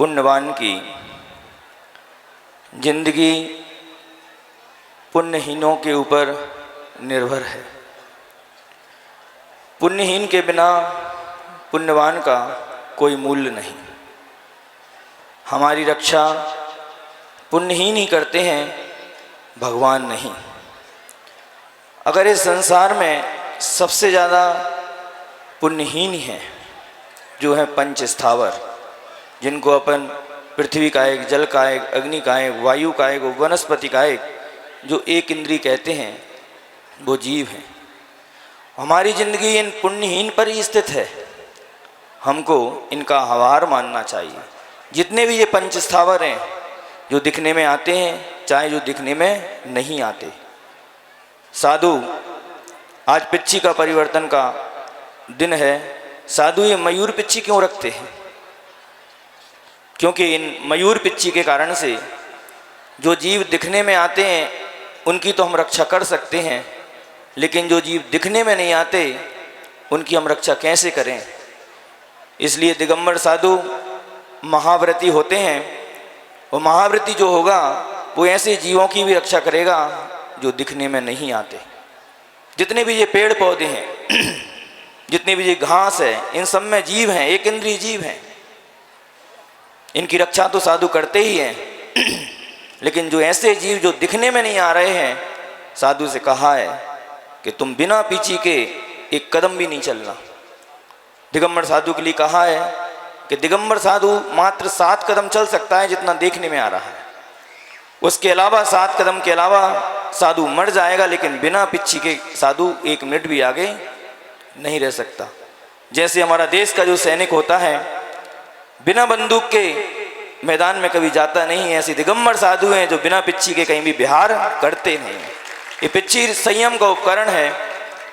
पुण्यवान की जिंदगी पुण्यहीनों के ऊपर निर्भर है। पुण्यहीन के बिना पुण्यवान का कोई मूल्य नहीं। हमारी रक्षा पुण्यहीन ही करते हैं, भगवान नहीं। अगर इस संसार में सबसे ज़्यादा पुण्यहीन हैं जो है पंच स्थावर, जिनको अपन पृथ्वी का एक, जल का एक, अग्नि का एक, वायु का एक, वनस्पति का एक, जो एक इंद्रिय कहते हैं, वो जीव हैं। हमारी जिंदगी इन पुण्यहीन पर ही स्थित है। हमको इनका आभार मानना चाहिए। जितने भी ये पंच स्थावर हैं, जो दिखने में आते हैं, चाहे जो दिखने में नहीं आते। साधु, आज पिच्ची का परिवर्तन का दिन है। साधु ये मयूर पिच्ची क्यों रखते हैं? क्योंकि इन मयूर पिच्ची के कारण से जो जीव दिखने में आते हैं उनकी तो हम रक्षा कर सकते हैं, लेकिन जो जीव दिखने में नहीं आते उनकी हम रक्षा कैसे करें? इसलिए दिगंबर साधु महाव्रती होते हैं। और महाव्रती जो होगा वो ऐसे जीवों की भी रक्षा करेगा जो दिखने में नहीं आते। जितने भी ये पेड़ पौधे हैं, जितने भी ये घास है, इन सब में जीव हैं, एक इंद्रिय जीव हैं। इनकी रक्षा तो साधु करते ही हैं। लेकिन जो ऐसे जीव जो दिखने में नहीं आ रहे हैं, साधु से कहा है कि तुम बिना पीछे के एक कदम भी नहीं चलना। दिगंबर साधु के लिए कहा है कि दिगंबर साधु मात्र 7 कदम चल सकता है जितना देखने में आ रहा है। उसके अलावा 7 कदम के अलावा साधु मर जाएगा, लेकिन बिना पिच्छी के साधु 1 मिनट भी आगे नहीं रह सकता। जैसे हमारा देश का जो सैनिक होता है, बिना बंदूक के मैदान में कभी जाता नहीं, ऐसे दिगंबर साधु हैं जो बिना पिच्छी के कहीं भी विहार करते नहीं। ये पिच्छी संयम का उपकरण है।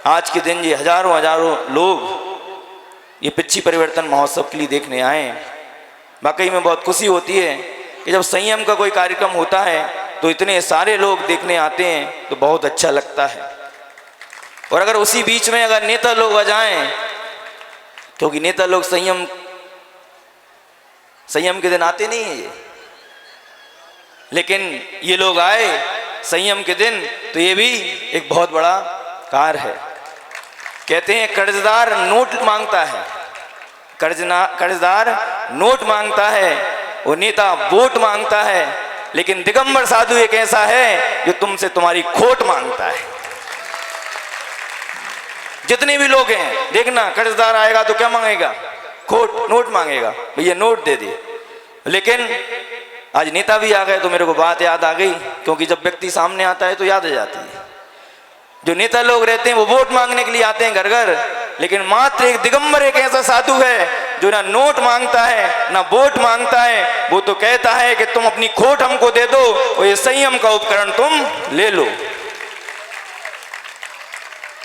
आज के दिन ये हजारों लोग ये पिच्छी परिवर्तन महोत्सव के लिए देखने आए हैं। वाकई में बहुत खुशी होती है कि जब संयम का कोई कार्यक्रम होता है तो इतने सारे लोग देखने आते हैं, तो बहुत अच्छा लगता है। और अगर उसी बीच में अगर नेता लोग आ जाएं, क्योंकि नेता लोग संयम के दिन आते नहीं है ये, लेकिन ये लोग आए संयम के दिन, तो ये भी एक बहुत बड़ा कार्य है। कहते हैं कर्जदार नोट मांगता है, कर्जदार नोट मांगता है, वो नेता वोट मांगता है, लेकिन दिगंबर साधु एक ऐसा है जो तुमसे तुम्हारी खोट मांगता है। जितने भी लोग हैं देखना, कर्जदार आएगा तो क्या मांगेगा? खोट, नोट मांगेगा, भैया नोट दे दिए। लेकिन आज नेता भी आ गए तो मेरे को बात याद आ गई, क्योंकि जब व्यक्ति सामने आता है तो याद आ जाती है। जो नेता लोग रहते हैं वो वोट मांगने के लिए आते हैं घर घर, लेकिन मात्र एक दिगंबर एक ऐसा साधु है जो ना नोट मांगता है ना वोट मांगता है। वो तो कहता है कि तुम अपनी खोट हमको दे दो और ये संयम का उपकरण तुम ले लो।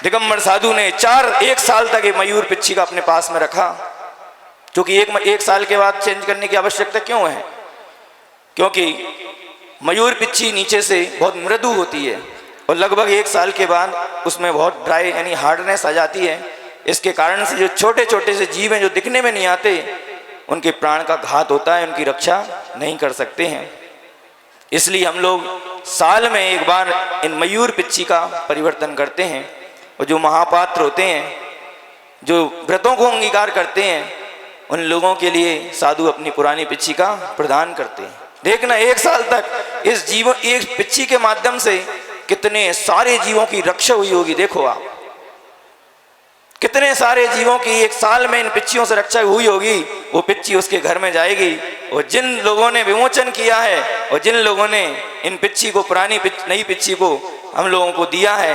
दिगंबर साधु ने 1 साल तक ये मयूर पिच्छी का अपने पास में रखा, क्योंकि एक साल के बाद चेंज करने की आवश्यकता क्यों है? क्योंकि मयूर पिच्छी नीचे से बहुत मृदु होती है और लगभग 1 साल के बाद उसमें बहुत ड्राई यानी हार्डनेस आ जाती है। इसके कारण से जो छोटे छोटे से जीव हैं जो दिखने में नहीं आते, उनके प्राण का घात होता है, उनकी रक्षा नहीं कर सकते हैं। इसलिए हम लोग साल में एक बार इन मयूर पिच्छी का परिवर्तन करते हैं। और जो महापात्र होते हैं, जो व्रतों को अंगीकार करते हैं, उन लोगों के लिए साधु अपनी पुरानी पिच्छी का प्रदान करते हैं। देखना 1 साल तक इस जीव एक पिच्छी के माध्यम से कितने सारे जीवों की रक्षा हुई होगी। देखो आप, कितने सारे जीवों की 1 साल में इन पिच्छियों से रक्षा हुई होगी। वो पिच्छी उसके घर में जाएगी, और जिन लोगों ने विमोचन किया है और जिन लोगों ने इन पिच्छी को, पुरानी नई पिच्छी को हम लोगों को दिया है,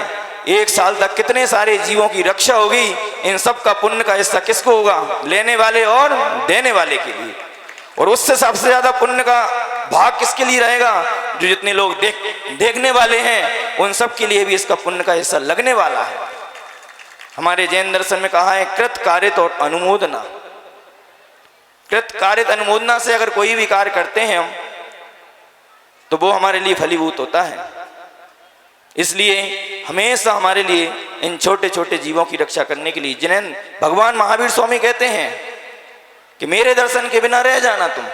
1 साल तक कितने सारे जीवों की रक्षा होगी। इन सब का पुण्य का हिस्सा किसको होगा? लेने वाले और देने वाले के लिए। और उससे सबसे ज्यादा पुण्य का भाग किसके लिए रहेगा? जो जितने लोग देखने वाले हैं, उन सब के लिए भी इसका पुण्य का हिस्सा लगने वाला है। हमारे जैन दर्शन में कहा है कृत कारित और अनुमोदना। कृत कारित अनुमोदना से अगर कोई भी कार्य करते हैं हम, तो वो हमारे लिए फलीभूत होता है। इसलिए हमेशा हमारे लिए इन छोटे छोटे जीवों की रक्षा करने के लिए, जिन्हें भगवान महावीर स्वामी कहते हैं कि मेरे दर्शन के बिना रह जाना तुम,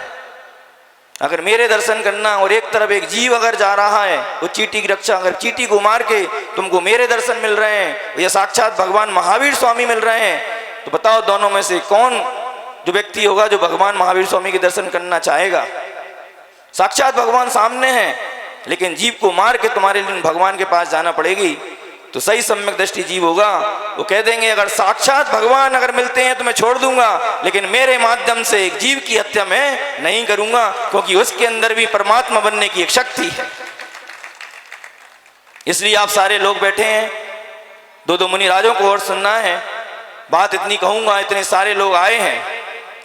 अगर मेरे दर्शन करना और एक तरफ एक जीव अगर जा रहा है वो चींटी की रक्षा, अगर चींटी को मार के तुमको मेरे दर्शन मिल रहे हैं या साक्षात भगवान महावीर स्वामी मिल रहे हैं, तो बताओ दोनों में से कौन जो व्यक्ति होगा जो भगवान महावीर स्वामी के दर्शन करना चाहेगा। साक्षात भगवान सामने हैं, लेकिन जीव को मार के तुम्हारे लिए भगवान के पास जाना पड़ेगी। तो सही सम्यक दृष्टि जीव होगा, वो कह देंगे अगर साक्षात भगवान अगर मिलते हैं तो मैं छोड़ दूंगा, लेकिन मेरे माध्यम से एक जीव की हत्या मैं नहीं करूंगा, क्योंकि उसके अंदर भी परमात्मा बनने की एक शक्ति है। इसलिए आप सारे लोग बैठे हैं, दो मुनि राजों को और सुनना है। बात इतनी कहूंगा, इतने सारे लोग आए हैं,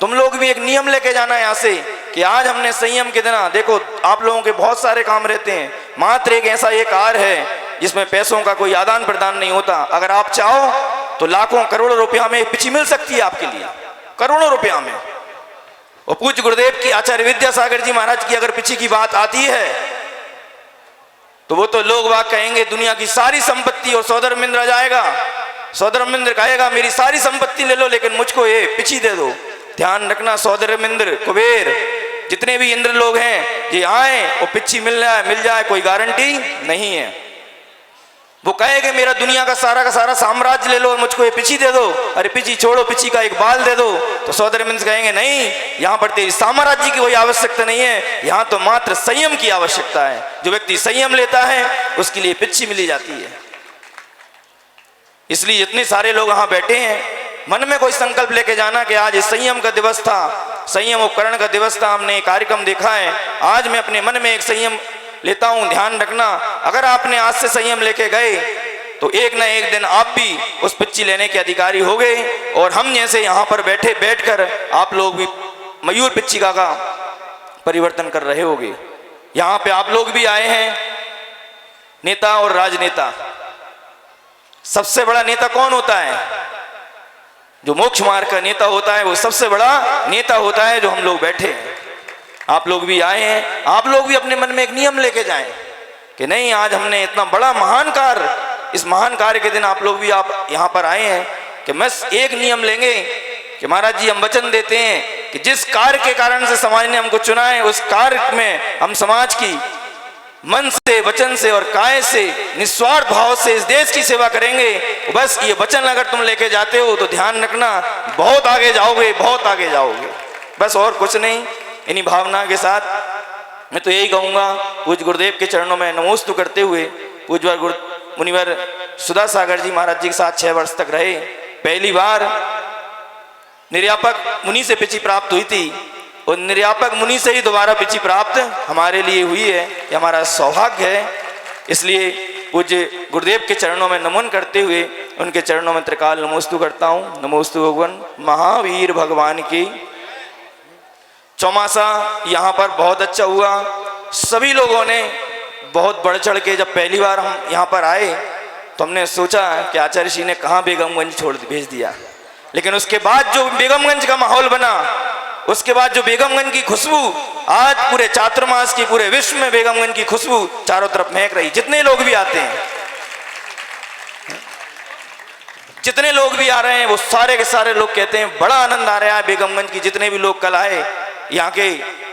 तुम लोग भी एक नियम लेके जाना है यहाँ से कि आज हमने संयम के दिन, देखो आप लोगों के बहुत सारे काम रहते हैं, मात्र एक ऐसा एक कार्य है जिसमें पैसों का कोई आदान प्रदान नहीं होता। अगर आप चाहो तो लाखों करोड़ों रुपया में पिछी मिल सकती है आपके लिए, करोड़ों रुपया में। और पूज्य गुरुदेव की आचार्य विद्यासागर जी महाराज की अगर पिछी की बात आती है तो वो तो लोग वाक कहेंगे दुनिया की सारी संपत्ति, और सौधर्मेंद्र आ जाएगा, सौधर्मेंद्र कहेगा मेरी सारी संपत्ति ले लो लेकिन मुझको ये पिछी दे दो। ध्यान रखना, सौधर्मेंद्र, कुबेर, जितने भी इंद्र लोग हैं ये आए और पिछी मिल जाए कोई गारंटी नहीं है। वो कहेगा मेरा दुनिया का सारा साम्राज्य ले लो और मुझको ये पिछी दे दो। अरे पिछी छोड़ो, पिछी का एक बाल दे दो। तो सौधर्मेंद्र कहेंगे नहीं, यहाँ पर तेरी साम्राज्य की कोई आवश्यकता नहीं है, यहाँ तो मात्र संयम की आवश्यकता है। जो व्यक्ति संयम लेता है उसके लिए पिछी मिली जाती है। इसलिए जितने सारे लोग यहाँ बैठे हैं, मन में कोई संकल्प लेके जाना कि आज संयम का दिवस था, संयम उपकरण का दिवस था, हमने कार्यक्रम देखा है, आज मैं अपने मन में एक संयम लेता हूं। ध्यान रखना, अगर आपने आज से संयम लेके गए तो एक ना एक दिन आप भी उस पिच्ची लेने के अधिकारी हो गए, और हम जैसे यहाँ पर बैठकर आप लोग भी मयूर पिच्चिका का परिवर्तन कर रहे होगे। यहाँ पे आप लोग भी आए हैं, नेता और राजनेता। सबसे बड़ा नेता कौन होता है? जो मोक्ष मार्ग का नेता होता है वो सबसे बड़ा नेता होता है, जो हम लोग बैठे हैं। आप लोग भी आए हैं, आप लोग भी अपने मन में एक नियम लेके जाएं कि नहीं, आज हमने इतना बड़ा महान कार्य, इस महान कार्य के दिन आप लोग भी आप यहाँ पर आए हैं कि बस एक नियम लेंगे कि महाराज जी हम वचन देते हैं कि जिस कार्य के कारण से समाज ने हमको चुना है उस कार्य में हम समाज की मन से, वचन से और काय से निस्वार्थ भाव से इस देश की सेवा करेंगे। बस ये वचन अगर तुम लेके जाते हो तो ध्यान रखना बहुत आगे जाओगे, बहुत आगे जाओगे। बस और कुछ नहीं। इन्हीं भावना के साथ मैं तो यही कहूँगा, पूज्य गुरुदेव के चरणों में नमोस्तु करते हुए, पूज्यवर मुनिवर सुधा सागर जी महाराज जी के साथ 6 वर्ष तक रहे। पहली बार निर्यापक मुनि से पिछी प्राप्त हुई थी, और निर्यापक मुनि से ही दोबारा पिछी प्राप्त हमारे लिए हुई है, ये हमारा सौभाग्य है। इसलिए पूज्य गुरुदेव के चरणों में नमन करते हुए उनके चरणों में त्रिकाल नमोस्तु करता हूँ। नमोस्तु भगवान महावीर भगवान की। चौमासा यहाँ पर बहुत अच्छा हुआ, सभी लोगों ने बहुत बढ़ चढ़ के, जब पहली बार हम यहाँ पर आए तो हमने सोचा कि आचार्य जी ने कहाँ बेगमगंज छोड़ भेज दिया, लेकिन उसके बाद जो बेगमगंज का माहौल बना, उसके बाद जो बेगमगंज की खुशबू, आज पूरे चातुर्मास की पूरे विश्व में बेगमगंज की खुशबू चारों तरफ महक रही। जितने लोग भी आते हैं, जितने लोग भी आ रहे हैं, वो सारे के सारे लोग कहते हैं बड़ा आनंद आ रहा है बेगमगंज की। जितने भी लोग कल आए, यहाँ के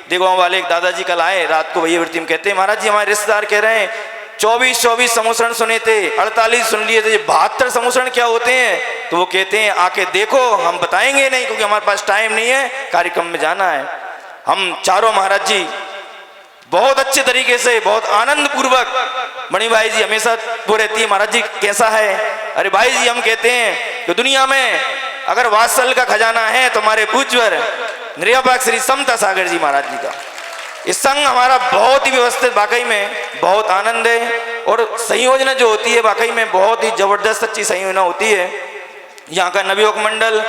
देगांव वाले एक दादाजी कल आए रात को, भैया वृत्ति में कहते हैं महाराज जी हमारे रिश्तेदार कह रहे हैं 24 समूषण सुने थे, 48 सुन लिए थे, 72 समूषण क्या होते हैं? तो वो कहते हैं आके देखो, हम बताएंगे नहीं क्योंकि हमारे पास टाइम नहीं है, कार्यक्रम में जाना है। हम चारों महाराज जी बहुत अच्छे तरीके से, बहुत आनंद पूर्वक, मणि भाई जी हमेशा वो रहती है महाराज जी कैसा है? अरे भाई जी हम कहते हैं कि दुनिया में अगर वात्सल का खजाना है तो हमारे पूज्यवर निर्यापक श्री समता सागर जी महाराज जी का इस संग हमारा बहुत ही व्यवस्थित, वाकई में बहुत आनंद है। और संयोजना जो होती है वाकई में बहुत ही जबरदस्त अच्छी संयोजना होती है। यहाँ का नवयुवक मंडल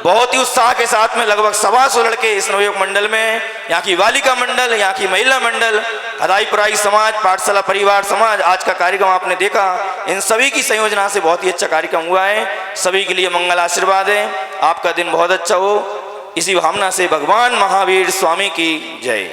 बहुत ही उत्साह के साथ में, लगभग 125 लड़के इस नवयुवक मंडल में, यहाँ की बालिका मंडल, यहाँ की महिला मंडल, हदाई पुराई समाज, पाठशाला परिवार समाज, आज का कार्यक्रम आपने देखा, इन सभी की संयोजना से बहुत ही अच्छा कार्यक्रम हुआ है। सभी के लिए मंगल आशीर्वाद है, आपका दिन बहुत अच्छा हो। इसी भावना से भगवान महावीर स्वामी की जय।